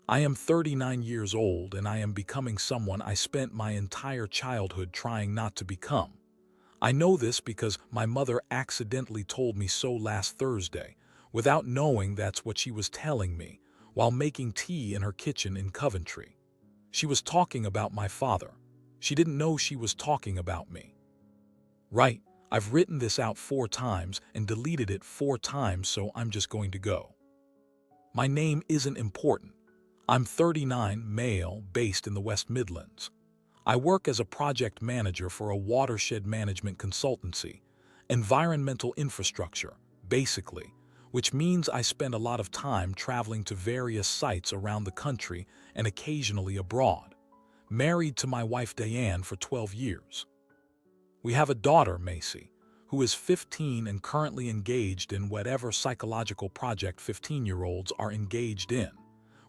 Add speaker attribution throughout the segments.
Speaker 1: I am 39 years old and I am becoming someone I spent my entire childhood trying not to become. I know this because my mother accidentally told me so last Thursday, without knowing that's what she was telling me, while making tea in her kitchen in Coventry. She was talking about my father. She didn't know she was talking about me. Right, I've written this out 4 times and deleted it 4 times, so I'm just going to go. My name isn't important. I'm 39, male, based in the West Midlands. I work as a project manager for a watershed management consultancy, environmental infrastructure, basically, which means I spend a lot of time traveling to various sites around the country and occasionally abroad. Married to my wife Diane for 12 years. We have a daughter, Macy, who is 15 and currently engaged in whatever psychological project 15-year-olds are engaged in,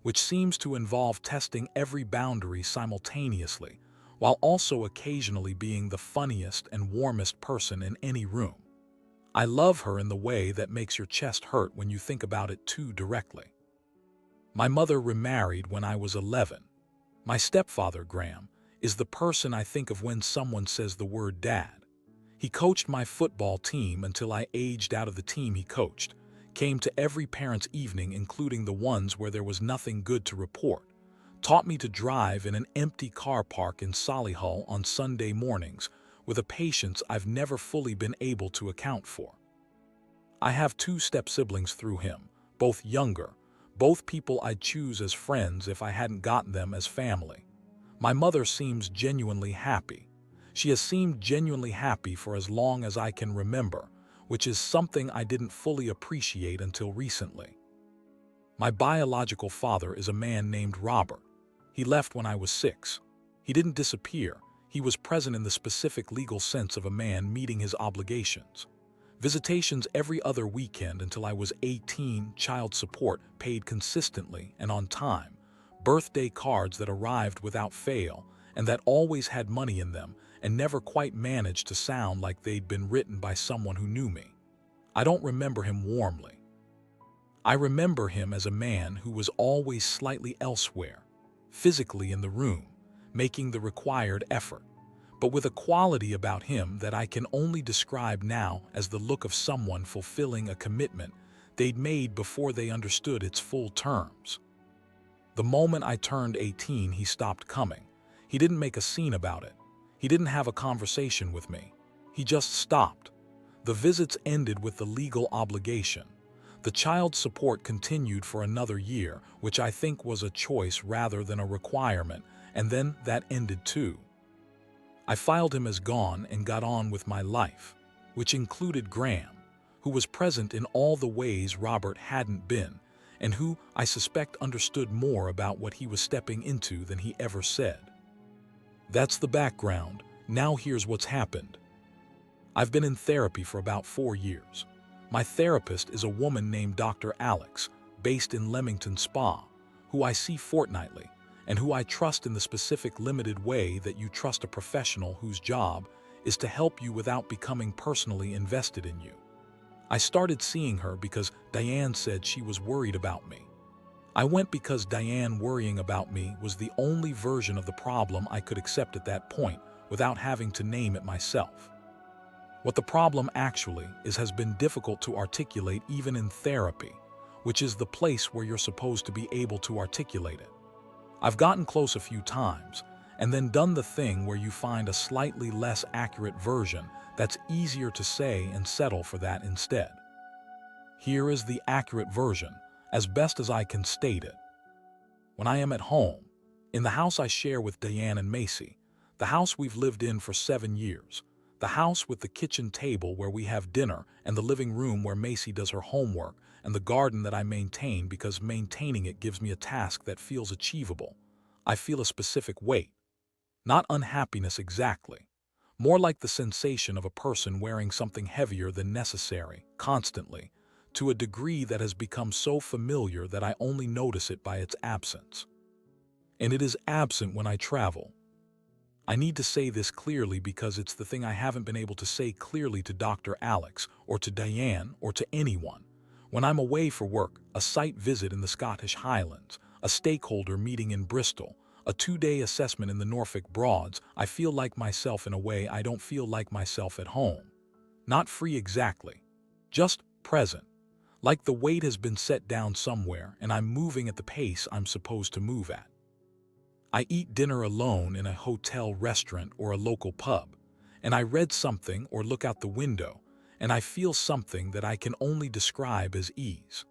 Speaker 1: which seems to involve testing every boundary simultaneously, while also occasionally being the funniest and warmest person in any room. I love her in the way that makes your chest hurt when you think about it too directly. My mother remarried when I was 11. My stepfather, Graham, is the person I think of when someone says the word dad. He coached my football team until I aged out of the team he coached, came to every parent's evening including the ones where there was nothing good to report, taught me to drive in an empty car park in Solihull on Sunday mornings with a patience I've never fully been able to account for. I have 2 step-siblings through him, both younger, both people I'd choose as friends if I hadn't gotten them as family. My mother seems genuinely happy. She has seemed genuinely happy for as long as I can remember, which is something I didn't fully appreciate until recently. My biological father is a man named Robert. He left when I was 6. He didn't disappear. He was present in the specific legal sense of a man meeting his obligations. Visitations every other weekend until I was 18, child support paid consistently and on time, birthday cards that arrived without fail and that always had money in them and never quite managed to sound like they'd been written by someone who knew me. I don't remember him warmly. I remember him as a man who was always slightly elsewhere, physically in the room, making the required effort, but with a quality about him that I can only describe now as the look of someone fulfilling a commitment they'd made before they understood its full terms. The moment I turned 18, he stopped coming. He didn't make a scene about it. He didn't have a conversation with me. He just stopped. The visits ended with the legal obligation. The child support continued for another year, which I think was a choice rather than a requirement, and then that ended too. I filed him as gone and got on with my life, which included Graham, who was present in all the ways Robert hadn't been, and who I suspect understood more about what he was stepping into than he ever said. That's the background. Now here's what's happened. I've been in therapy for about 4 years. My therapist is a woman named Dr. Alex, based in Leamington Spa, who I see fortnightly, and who I trust in the specific limited way that you trust a professional whose job is to help you without becoming personally invested in you. I started seeing her because Diane said she was worried about me. I went because Diane worrying about me was the only version of the problem I could accept at that point without having to name it myself. What the problem actually is has been difficult to articulate even in therapy, which is the place where you're supposed to be able to articulate it. I've gotten close a few times, and then done the thing where you find a slightly less accurate version that's easier to say and settle for that instead. Here is the accurate version, as best as I can state it. When I am at home, in the house I share with Diane and Macy, the house we've lived in for 7 years, the house with the kitchen table where we have dinner and the living room where Macy does her homework, and the garden that I maintain because maintaining it gives me a task that feels achievable, I feel a specific weight. Not unhappiness exactly. More like the sensation of a person wearing something heavier than necessary, constantly, to a degree that has become so familiar that I only notice it by its absence. And it is absent when I travel. I need to say this clearly because it's the thing I haven't been able to say clearly to Dr. Alex, or to Diane, or to anyone. When I'm away for work, a site visit in the Scottish Highlands, a stakeholder meeting in Bristol, a 2-day assessment in the Norfolk Broads. I feel like myself in a way I don't feel like myself at home. Not free exactly, just present. Like the weight has been set down somewhere and I'm moving at the pace I'm supposed to move at. I eat dinner alone in a hotel restaurant or a local pub, and I read something or look out the window, and I feel something that I can only describe as ease.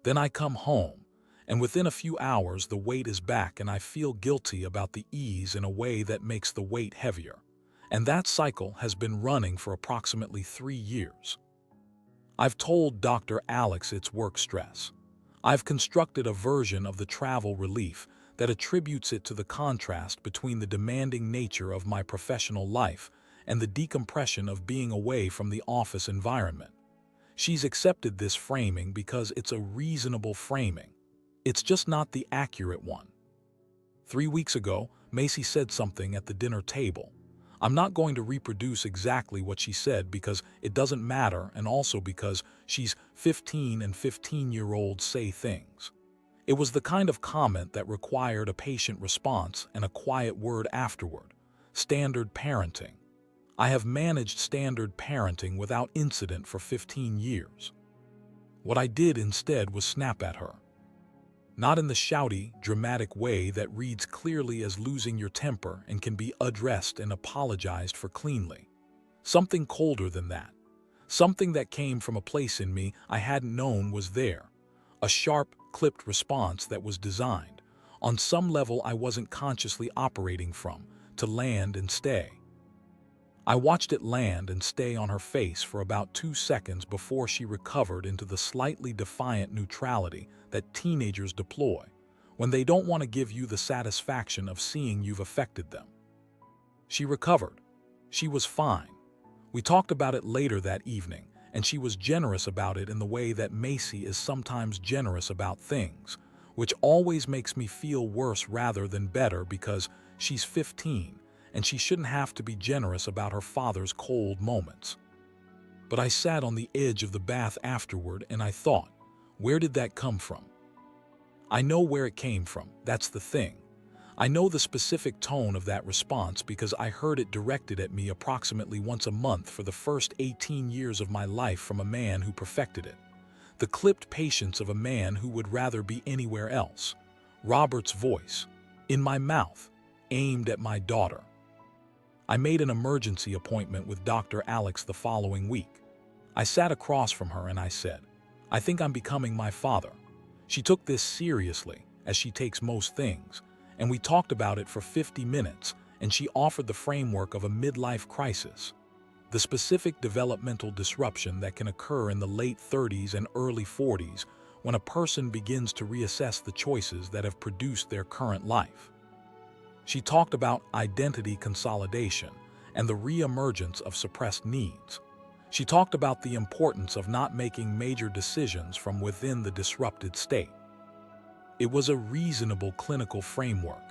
Speaker 1: Then I come home, and within a few hours the weight is back and I feel guilty about the ease in a way that makes the weight heavier. And that cycle has been running for approximately 3 years. I've told Dr. Alex it's work stress. I've constructed a version of the travel relief that attributes it to the contrast between the demanding nature of my professional life and the decompression of being away from the office environment. She's accepted this framing because it's a reasonable framing. It's just not the accurate one. 3 weeks ago, Macy said something at the dinner table. I'm not going to reproduce exactly what she said because it doesn't matter, and also because she's 15 and 15-year-olds say things. It was the kind of comment that required a patient response and a quiet word afterward. Standard parenting. I have managed standard parenting without incident for 15 years. What I did instead was snap at her. Not in the shouty, dramatic way that reads clearly as losing your temper and can be addressed and apologized for cleanly. Something colder than that. Something that came from a place in me I hadn't known was there. A sharp, clipped response that was designed, on some level I wasn't consciously operating from, to land and stay. I watched it land and stay on her face for about 2 seconds before she recovered into the slightly defiant neutrality that teenagers deploy when they don't want to give you the satisfaction of seeing you've affected them. She recovered. She was fine. We talked about it later that evening, and she was generous about it in the way that Macy is sometimes generous about things, which always makes me feel worse rather than better because she's 15 and she shouldn't have to be generous about her father's cold moments. But I sat on the edge of the bath afterward and I thought, where did that come from? I know where it came from, that's the thing. I know the specific tone of that response because I heard it directed at me approximately once a month for the first 18 years of my life from a man who perfected it. The clipped patience of a man who would rather be anywhere else. Robert's voice, in my mouth, aimed at my daughter. I made an emergency appointment with Dr. Alex the following week. I sat across from her and I said, I think I'm becoming my father. She took this seriously, as she takes most things, and we talked about it for 50 minutes, and she offered the framework of a midlife crisis, the specific developmental disruption that can occur in the late 30s and early 40s when a person begins to reassess the choices that have produced their current life. She talked about identity consolidation and the reemergence of suppressed needs. She talked about the importance of not making major decisions from within the disrupted state. It was a reasonable clinical framework.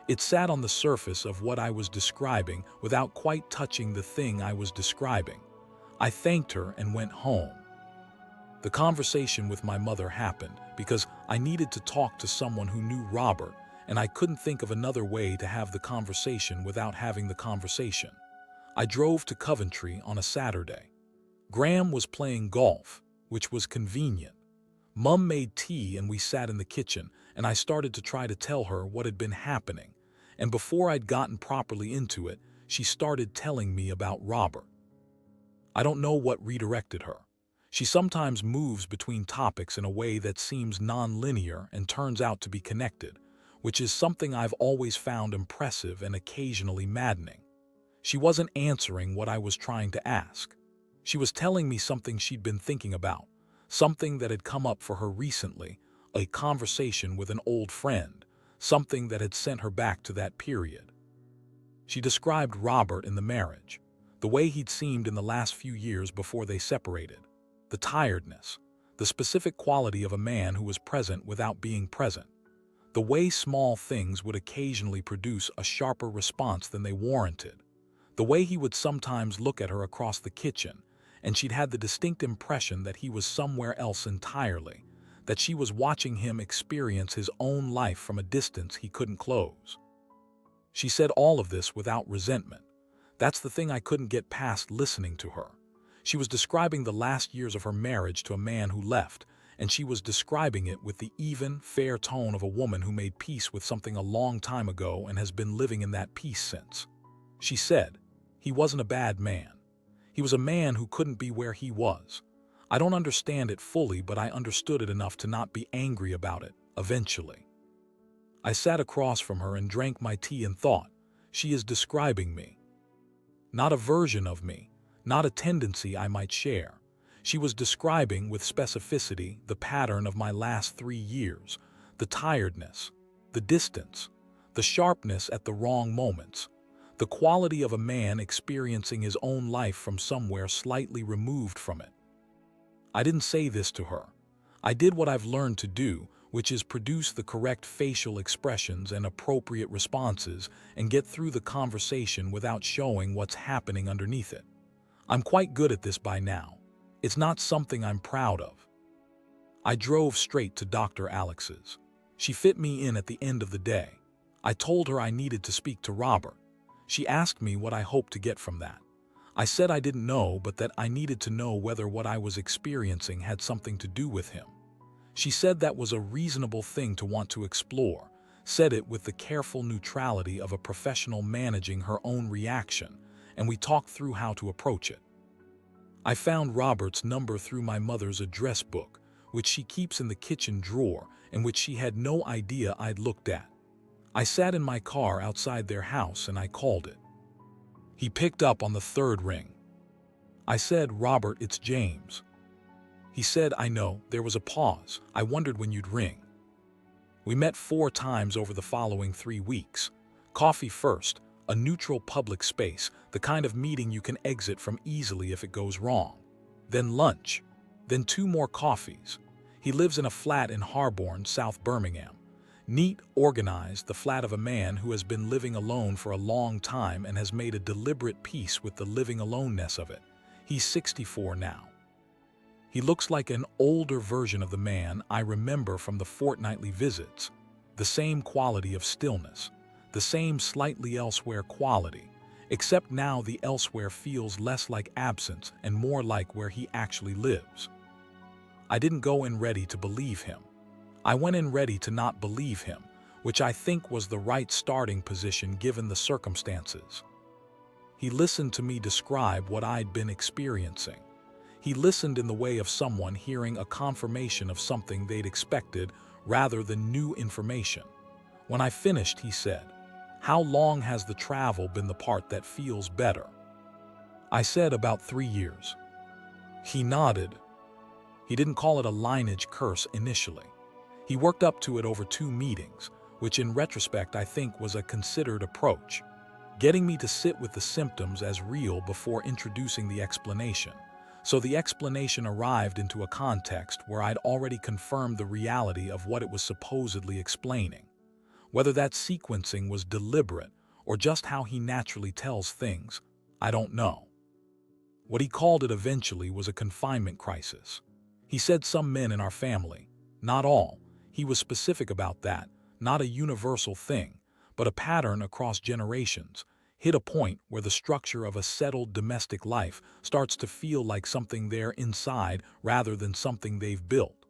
Speaker 1: It sat on the surface of what I was describing without quite touching the thing I was describing. I thanked her and went home. The conversation with my mother happened because I needed to talk to someone who knew Robert, and I couldn't think of another way to have the conversation without having the conversation. I drove to Coventry on a Saturday. Graham was playing golf, which was convenient. Mum made tea and we sat in the kitchen, and I started to try to tell her what had been happening, and before I'd gotten properly into it, she started telling me about Robert. I don't know what redirected her. She sometimes moves between topics in a way that seems non-linear and turns out to be connected, which is something I've always found impressive and occasionally maddening. She wasn't answering what I was trying to ask. She was telling me something she'd been thinking about, something that had come up for her recently, a conversation with an old friend, something that had sent her back to that period. She described Robert in the marriage, the way he'd seemed in the last few years before they separated, the tiredness, the specific quality of a man who was present without being present, the way small things would occasionally produce a sharper response than they warranted, the way he would sometimes look at her across the kitchen, and she'd had the distinct impression that he was somewhere else entirely, that she was watching him experience his own life from a distance he couldn't close. She said all of this without resentment. That's the thing I couldn't get past listening to her. She was describing the last years of her marriage to a man who left, and she was describing it with the even, fair tone of a woman who made peace with something a long time ago and has been living in that peace since. She said, he wasn't a bad man. He was a man who couldn't be where he was. I don't understand it fully, but I understood it enough to not be angry about it, eventually. I sat across from her and drank my tea and thought, she is describing me. Not a version of me, not a tendency I might share. She was describing with specificity the pattern of my last 3 years, the tiredness, the distance, the sharpness at the wrong moments, the quality of a man experiencing his own life from somewhere slightly removed from it. I didn't say this to her. I did what I've learned to do, which is produce the correct facial expressions and appropriate responses and get through the conversation without showing what's happening underneath it. I'm quite good at this by now. It's not something I'm proud of. I drove straight to Dr. Alex's. She fit me in at the end of the day. I told her I needed to speak to Robert. She asked me what I hoped to get from that. I said I didn't know, but that I needed to know whether what I was experiencing had something to do with him. She said that was a reasonable thing to want to explore, said it with the careful neutrality of a professional managing her own reaction, and we talked through how to approach it. I found Robert's number through my mother's address book, which she keeps in the kitchen drawer and which she had no idea I'd looked at. I sat in my car outside their house and I called it. He picked up on the third ring. I said, "Robert, it's James." He said, "I know." There was a pause. I wondered when you'd ring. We met 4 times over the following 3 weeks. Coffee first, a neutral public space, the kind of meeting you can exit from easily if it goes wrong. Then lunch. Then 2 more coffees. He lives in a flat in Harborne, South Birmingham. Neat, organized, the flat of a man who has been living alone for a long time and has made a deliberate peace with the living aloneness of it. He's 64 now. He looks like an older version of the man I remember from the fortnightly visits. The same quality of stillness, the same slightly elsewhere quality, except now the elsewhere feels less like absence and more like where he actually lives. I didn't go in ready to believe him. I went in ready to not believe him, which I think was the right starting position given the circumstances. He listened to me describe what I'd been experiencing. He listened in the way of someone hearing a confirmation of something they'd expected rather than new information. When I finished, he said, "How long has the travel been the part that feels better?" I said, "About 3 years." He nodded. He didn't call it a lineage curse initially. He worked up to it over 2 meetings, which in retrospect I think was a considered approach, getting me to sit with the symptoms as real before introducing the explanation. So the explanation arrived into a context where I'd already confirmed the reality of what it was supposedly explaining. Whether that sequencing was deliberate or just how he naturally tells things, I don't know. What he called it eventually was a confinement crisis. He said some men in our family, not all, he was specific about that, not a universal thing, but a pattern across generations, hit a point where the structure of a settled domestic life starts to feel like something they're inside rather than something they've built,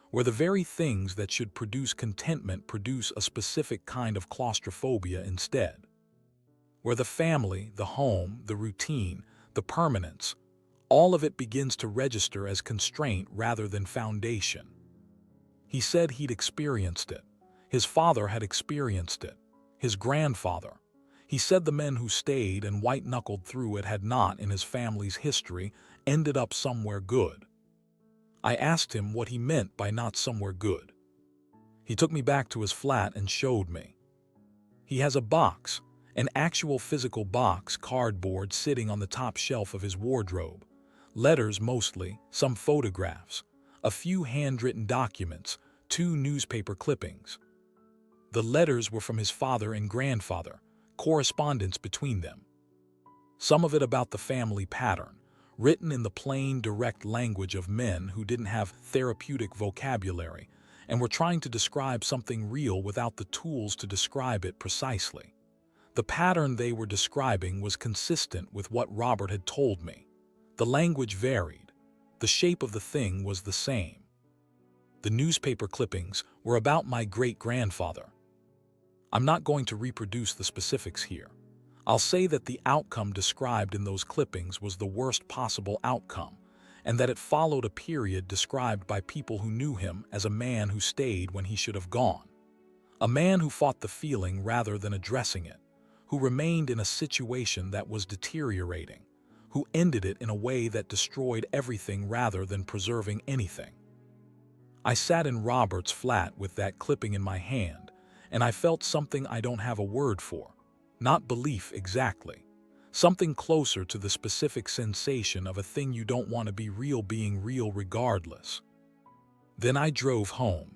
Speaker 1: where the very things that should produce contentment produce a specific kind of claustrophobia instead, where the family, the home, the routine, the permanence, all of it begins to register as constraint rather than foundation. He said he'd experienced it. His father had experienced it. His grandfather. He said the men who stayed and white-knuckled through it had not, in his family's history, ended up somewhere good. I asked him what he meant by not somewhere good. He took me back to his flat and showed me. He has a box, an actual physical box, cardboard, sitting on the top shelf of his wardrobe. Letters mostly, some photographs, a few handwritten documents, 2 newspaper clippings. The letters were from his father and grandfather, correspondence between them. Some of it about the family pattern, written in the plain, direct language of men who didn't have therapeutic vocabulary and were trying to describe something real without the tools to describe it precisely. The pattern they were describing was consistent with what Robert had told me. The language varied. The shape of the thing was the same. The newspaper clippings were about my great-grandfather. I'm not going to reproduce the specifics here. I'll say that the outcome described in those clippings was the worst possible outcome, and that it followed a period described by people who knew him as a man who stayed when he should have gone. A man who fought the feeling rather than addressing it, who remained in a situation that was deteriorating, who ended it in a way that destroyed everything rather than preserving anything. I sat in Robert's flat with that clipping in my hand, and I felt something I don't have a word for. Not belief exactly. Something closer to the specific sensation of a thing you don't want to be real being real regardless. Then I drove home.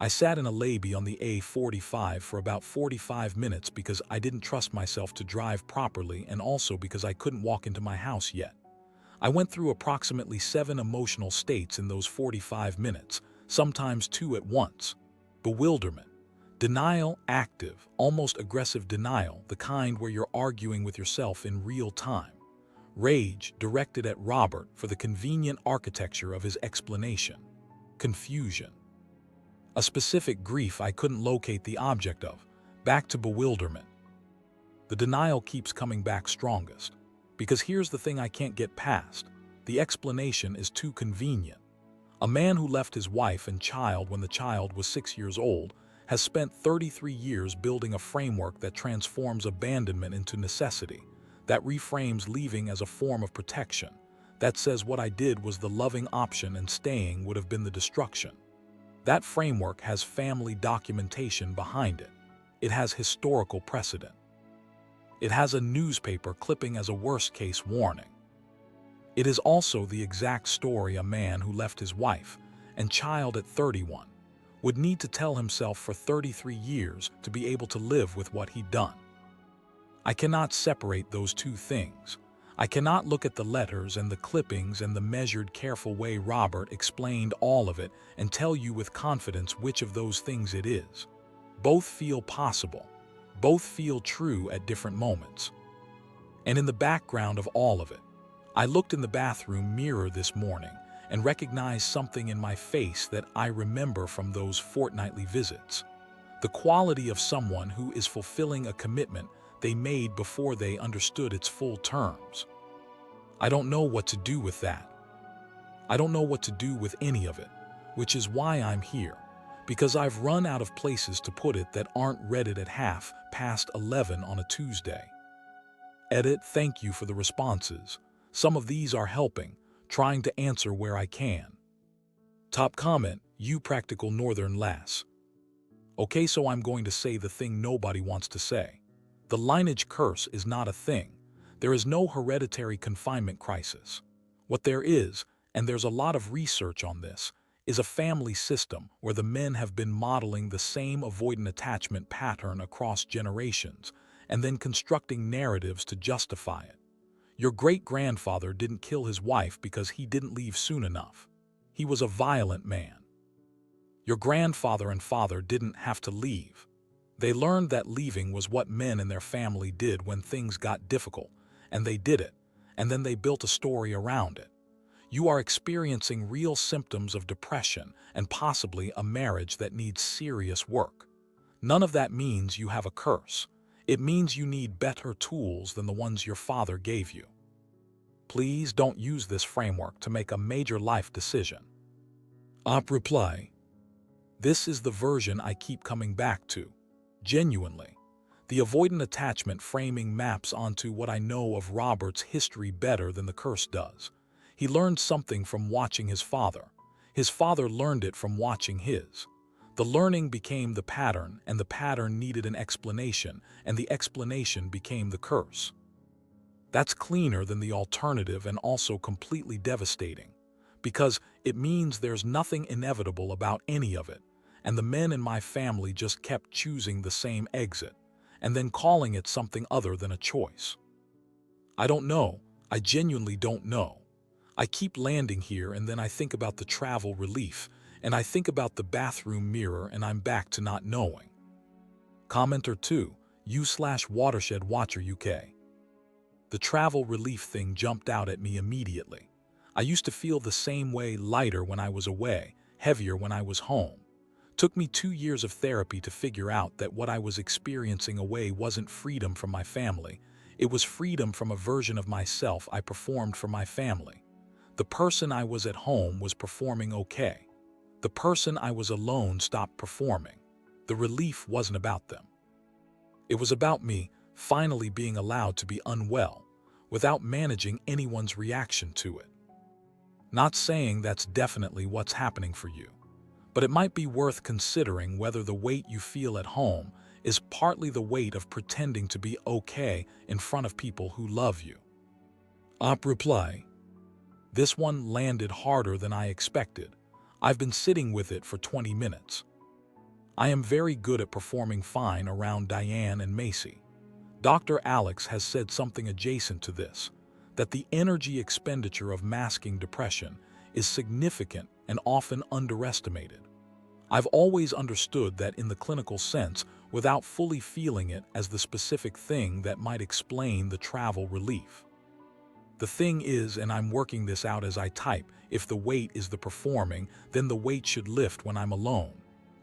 Speaker 1: I sat in a lobby on the A45 for about 45 minutes because I didn't trust myself to drive properly and also because I couldn't walk into my house yet. I went through approximately 7 emotional states in those 45 minutes, sometimes 2 at once. Bewilderment. Denial, active, almost aggressive denial, the kind where you're arguing with yourself in real time. Rage, directed at Robert for the convenient architecture of his explanation. Confusion. A specific grief I couldn't locate the object of. Back to bewilderment. The denial keeps coming back strongest. Because here's the thing I can't get past. The explanation is too convenient. A man who left his wife and child when the child was 6 years old has spent 33 years building a framework that transforms abandonment into necessity, that reframes leaving as a form of protection, that says what I did was the loving option and staying would have been the destruction. That framework has family documentation behind it. It has historical precedent. It has a newspaper clipping as a worst-case warning. It is also the exact story a man who left his wife and child at 31 would need to tell himself for 33 years to be able to live with what he'd done. I cannot separate those two things. I cannot look at the letters and the clippings and the measured, careful way Robert explained all of it and tell you with confidence which of those things it is. Both feel possible. Both feel true at different moments. And in the background of all of it, I looked in the bathroom mirror this morning and recognized something in my face that I remember from those fortnightly visits. The quality of someone who is fulfilling a commitment they made before they understood its full terms. I don't know what to do with that. I don't know what to do with any of it, which is why I'm here, because I've run out of places to put it that aren't Reddit at 11:30 on a Tuesday. Edit, thank you for the responses. Some of these are helping, trying to answer where I can. Top comment, you practical northern lass. Okay, so I'm going to say the thing nobody wants to say. The lineage curse is not a thing. There is no hereditary confinement crisis. What there is, and there's a lot of research on this, is a family system where the men have been modeling the same avoidant attachment pattern across generations and then constructing narratives to justify it. Your great-grandfather didn't kill his wife because he didn't leave soon enough. He was a violent man. Your grandfather and father didn't have to leave. They learned that leaving was what men in their family did when things got difficult, and they did it, and then they built a story around it. You are experiencing real symptoms of depression and possibly a marriage that needs serious work. None of that means you have a curse. It means you need better tools than the ones your father gave you. Please don't use this framework to make a major life decision. Reply. This is the version I keep coming back to. Genuinely. The avoidant attachment framing maps onto what I know of Robert's history better than the curse does. He learned something from watching his father. His father learned it from watching his. The learning became the pattern, and the pattern needed an explanation, and the explanation became the curse. That's cleaner than the alternative and also completely devastating, because it means there's nothing inevitable about any of it, and the men in my family just kept choosing the same exit, and then calling it something other than a choice. I don't know. I genuinely don't know. I keep landing here and then I think about the travel relief, and I think about the bathroom mirror and I'm back to not knowing. Commenter 2, u/watershed watcher UK. The travel relief thing jumped out at me immediately. I used to feel the same way, lighter when I was away, heavier when I was home. Took me 2 years of therapy to figure out that what I was experiencing away wasn't freedom from my family. It was freedom from a version of myself I performed for my family. The person I was at home was performing okay. The person I was alone stopped performing. The relief wasn't about them. It was about me finally being allowed to be unwell without managing anyone's reaction to it. Not saying that's definitely what's happening for you, but it might be worth considering whether the weight you feel at home is partly the weight of pretending to be okay in front of people who love you. Reply. This one landed harder than I expected. I've been sitting with it for 20 minutes. I am very good at performing fine around Diane and Macy. Dr. Alex has said something adjacent to this, that the energy expenditure of masking depression is significant and often underestimated. I've always understood that in the clinical sense without fully feeling it as the specific thing that might explain the travel relief. The thing is, and I'm working this out as I type, if the weight is the performing, then the weight should lift when I'm alone.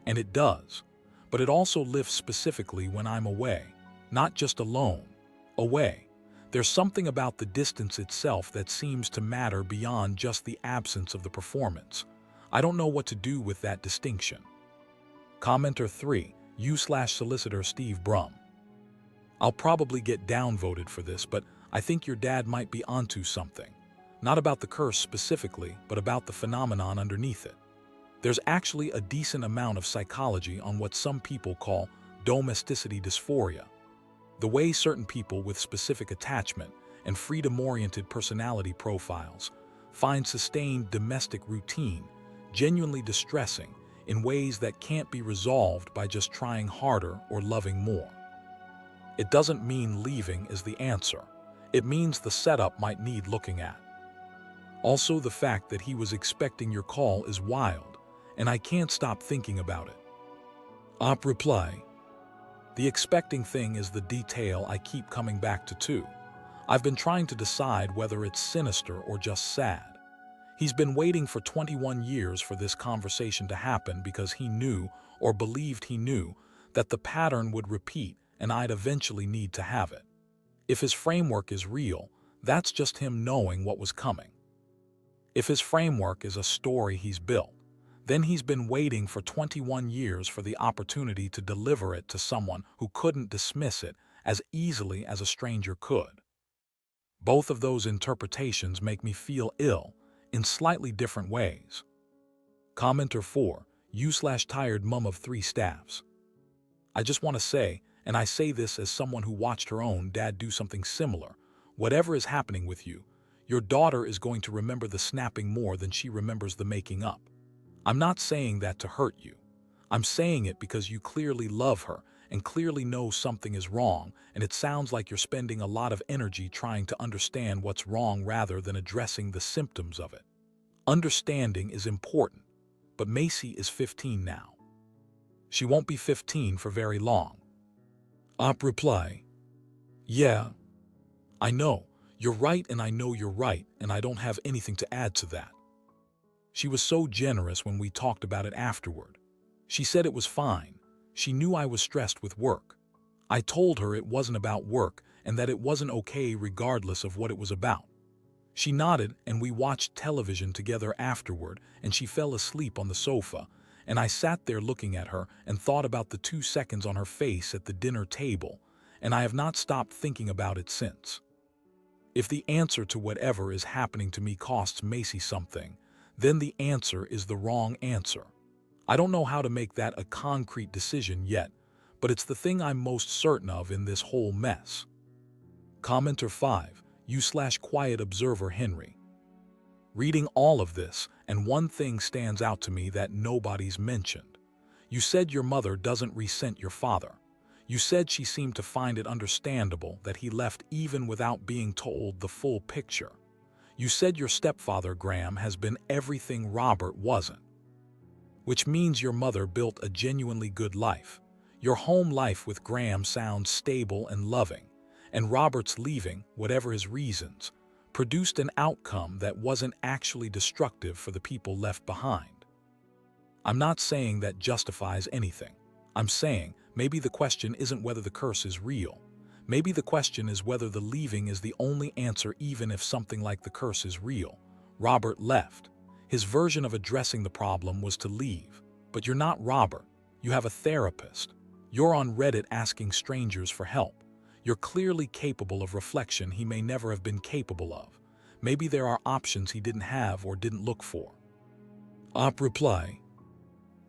Speaker 1: And it does. But it also lifts specifically when I'm away. Not just alone. Away. There's something about the distance itself that seems to matter beyond just the absence of the performance. I don't know what to do with that distinction. Commenter 3, u/solicitor Steve Brum. I'll probably get downvoted for this, but I think your dad might be onto something. Not about the curse specifically, but about the phenomenon underneath it. There's actually a decent amount of psychology on what some people call domesticity dysphoria. The way certain people with specific attachment and freedom-oriented personality profiles find sustained domestic routine genuinely distressing in ways that can't be resolved by just trying harder or loving more. It doesn't mean leaving is the answer. It means the setup might need looking at. Also, the fact that he was expecting your call is wild, and I can't stop thinking about it. Reply. The expecting thing is the detail I keep coming back to too. I've been trying to decide whether it's sinister or just sad. He's been waiting for 21 years for this conversation to happen because he knew, or believed he knew, that the pattern would repeat and I'd eventually need to have it. If his framework is real, that's just him knowing what was coming. If his framework is a story he's built, then he's been waiting for 21 years for the opportunity to deliver it to someone who couldn't dismiss it as easily as a stranger could. Both of those interpretations make me feel ill in slightly different ways. Commenter 4, u/tired mum of 3 staffs. I just want to say, and I say this as someone who watched her own dad do something similar, whatever is happening with you, your daughter is going to remember the snapping more than she remembers the making up. I'm not saying that to hurt you. I'm saying it because you clearly love her and clearly know something is wrong, and it sounds like you're spending a lot of energy trying to understand what's wrong rather than addressing the symptoms of it. Understanding is important, but Macy is 15 now. She won't be 15 for very long. Reply. Yeah. I know. You're right, and I know you're right, and I don't have anything to add to that. She was so generous when we talked about it afterward. She said it was fine. She knew I was stressed with work. I told her it wasn't about work and that it wasn't okay regardless of what it was about. She nodded and we watched television together afterward, and she fell asleep on the sofa, and I sat there looking at her and thought about the 2 seconds on her face at the dinner table, and I have not stopped thinking about it since. If the answer to whatever is happening to me costs Macy something, then the answer is the wrong answer. I don't know how to make that a concrete decision yet, but it's the thing I'm most certain of in this whole mess. Commenter 5, u/quiet observer Henry. Reading all of this, and one thing stands out to me that nobody's mentioned. You said your mother doesn't resent your father. You said she seemed to find it understandable that he left even without being told the full picture. You said your stepfather, Graham, has been everything Robert wasn't, which means your mother built a genuinely good life. Your home life with Graham sounds stable and loving, and Robert's leaving, whatever his reasons, produced an outcome that wasn't actually destructive for the people left behind. I'm not saying that justifies anything. I'm saying maybe the question isn't whether the curse is real. Maybe the question is whether the leaving is the only answer, even if something like the curse is real. Robert left. His version of addressing the problem was to leave. But you're not Robert. You have a therapist. You're on Reddit asking strangers for help. You're clearly capable of reflection he may never have been capable of. Maybe there are options he didn't have or didn't look for. Reply.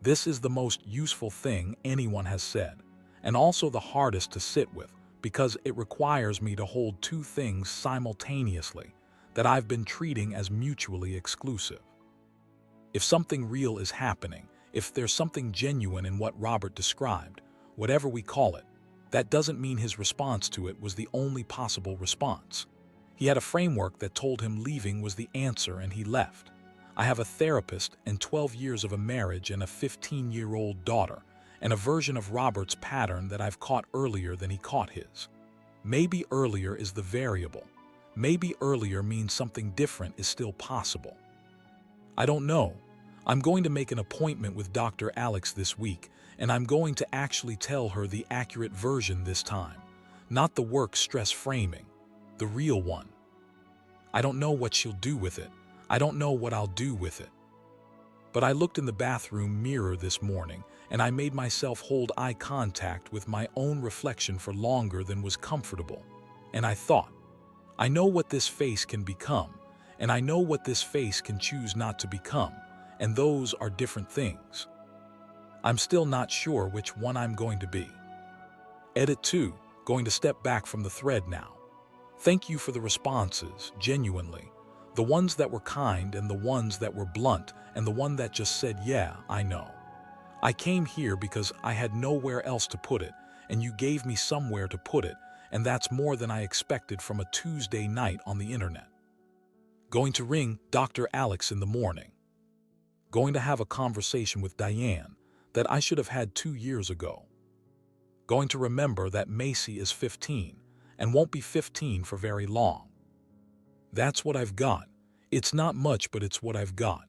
Speaker 1: This is the most useful thing anyone has said, and also the hardest to sit with, because it requires me to hold two things simultaneously that I've been treating as mutually exclusive. If something real is happening, if there's something genuine in what Robert described, whatever we call it, that doesn't mean his response to it was the only possible response. He had a framework that told him leaving was the answer, and he left. I have a therapist and 12 years of a marriage and a 15-year-old daughter, and a version of Robert's pattern that I've caught earlier than he caught his. Maybe earlier is the variable. Maybe earlier means something different is still possible. I don't know. I'm going to make an appointment with Dr. Alex this week, and I'm going to actually tell her the accurate version this time, not the work stress framing, the real one. I don't know what she'll do with it. I don't know what I'll do with it. But I looked in the bathroom mirror this morning, and I made myself hold eye contact with my own reflection for longer than was comfortable. And I thought, I know what this face can become, and I know what this face can choose not to become, and those are different things. I'm still not sure which one I'm going to be. Edit 2, going to step back from the thread now. Thank you for the responses, genuinely. The ones that were kind and the ones that were blunt and the one that just said, yeah, I know. I came here because I had nowhere else to put it, and you gave me somewhere to put it, and that's more than I expected from a Tuesday night on the internet. Going to ring Dr. Alex in the morning. Going to have a conversation with Diane that I should have had 2 years ago. Going to remember that Macy is 15 and won't be 15 for very long. That's what I've got. It's not much, but it's what I've got.